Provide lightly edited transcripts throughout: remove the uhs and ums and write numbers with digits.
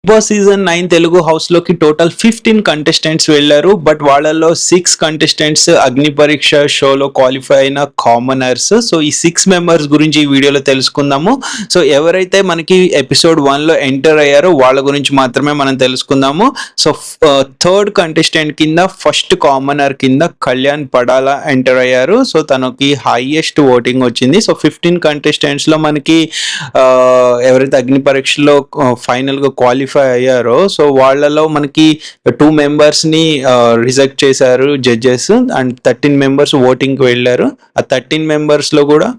Boss season 9 Telugu house లోకి total 15 contestants వెళ్ళారు. But వాళ్ళలో 6 కంటెస్టెంట్స్ అగ్ని పరీక్ష షోలో క్వాలిఫై అయిన కామనర్స్. సో ఈ 6 మెంబర్స్ గురించి ఈ వీడియోలో తెలుసుకుందాము. సో ఎవరైతే మనకి ఎపిసోడ్ 1 లో ఎంటర్ అయ్యారో వాళ్ళ గురించి మాత్రమే మనం తెలుసుకుందాము. సో థర్డ్ కంటెస్టెంట్ కింద ఫస్ట్ కామనర్ కింద కళ్యాణ్ పడాలా ఎంటర్ అయ్యారు. సో తనకి హైయెస్ట్ ఓటింగ్ వచ్చింది. సో 15 కంటెస్టెంట్స్ లో మనకి ఎవరైతే అగ్ని పరీక్షలో ఫైనల్ గా క్వాలిఫై అయ్యారో సో వాళ్ళలో మనకి 2 మెంబర్స్ ని రిజెక్ట్ చేశారు జడ్జెస్ అండ్ 13 మెంబర్స్ ఓటింగ్ కి వెళ్ళారు. ఆ 13 మెంబర్స్ లో కూడా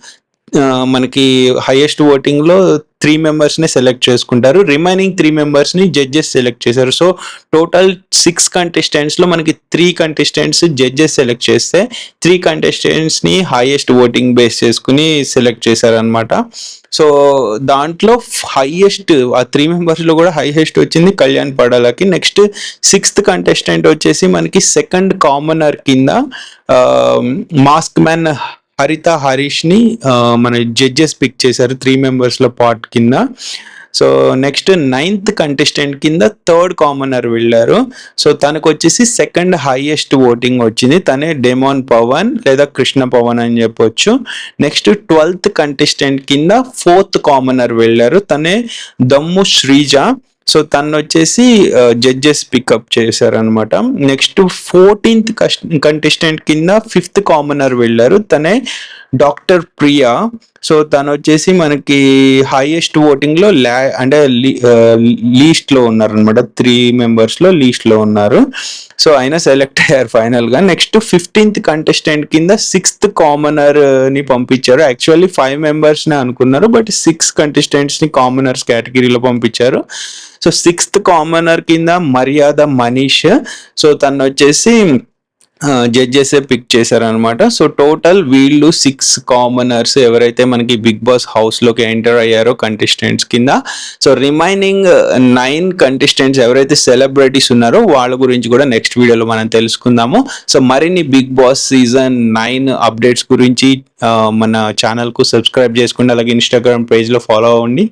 మనకి హైయెస్ట్ ఓటింగ్ లో 3 మెంబర్స్ ని సెలెక్ట్ చేసుకుంటారు. రిమైనింగ్ 3 మెంబర్స్ ని జడ్జెస్ సెలెక్ట్ చేశారు. సో టోటల్ 6 కంటెస్టెంట్స్ లో మనకి 3 కంటెస్టెంట్స్ జడ్జెస్ సెలెక్ట్ చేస్తే 3 కంటెస్టెంట్స్ ని హైయెస్ట్ ఓటింగ్ బేస్ చేసుకుని సెలెక్ట్ చేశారనమాట. సో దాంట్లో హైయెస్ట్ ఆ 3 మెంబర్స్ లో కూడా హైయెస్ట్ వచ్చింది కళ్యాణ్ పడాలకి. నెక్స్ట్ 6th కంటెస్టెంట్ వచ్చేసి మనకి సెకండ్ కామనర్ కింద మాస్క్ మ్యాన్ హరిత హరీష్ ని మన జడ్జెస్ పిక్ చేశారు 3 మెంబర్స్ లో పార్ట్ కింద. సో నెక్స్ట్ 9th కంటెస్టెంట్ కింద థర్డ్ కామనర్ వెళ్ళారు. సో తనకు వచ్చేసి సెకండ్ హైయెస్ట్ ఓటింగ్ వచ్చింది. తనే డెమాన్ పవన్ లేదా కృష్ణ పవన్ అని చెప్పొచ్చు. నెక్స్ట్ 12th కంటెస్టెంట్ కింద ఫోర్త్ కామనర్ వెళ్ళారు. తనే దమ్ము శ్రీజ. సో తను వచ్చేసి జడ్జెస్ పికప్ చేశారనమాట. నెక్స్ట్ 14th కంటెస్టెంట్ కింద 5th కామనర్ వెళ్ళారు. తనే డాక్టర్ ప్రియా. సో తను వచ్చేసి మనకి హైయెస్ట్ ఓటింగ్ లో అంటే లీస్ట్ లో ఉన్నారు అనమాట. 3 మెంబర్స్ లో లీస్ట్ లో ఉన్నారు. సో ఆయన సెలెక్ట్ అయ్యారు ఫైనల్ గా. నెక్స్ట్ 15th కంటెస్టెంట్ కింద 6th కామనర్ ని పంపించారు. యాక్చువల్లీ 5 మెంబర్స్ ని అనుకున్నారు బట్ 6 కంటెస్టెంట్స్ ని కామనర్స్ కేటగిరీలో పంపించారు. సో 6th కామనర్ కింద మర్యాద మనీష్. సో తను వచ్చేసి జడ్జెస్ పిక్ చేశారనమాట. సో టోటల్ వీళ్ళు 6 కామనర్స్ ఎవరైతే మనకి బిగ్ బాస్ హౌస్ లోకి ఎంటర్ అయ్యారో కంటెస్టెంట్స్ కింద. సో రిమైనింగ్ 9 కంటెస్టెంట్స్ ఎవరైతే సెలబ్రిటీస్ ఉన్నారో వాళ్ళ గురించి కూడా నెక్స్ట్ వీడియోలో మనం తెలుసుకుందాము. సో మరిన్ని బిగ్ బాస్ సీజన్ 9 అప్డేట్స్ గురించి మన ఛానల్ కు సబ్స్క్రైబ్ చేసుకోండి. అలాగే ఇన్స్టాగ్రామ్ పేజ్ లో ఫాలో అవ్వండి.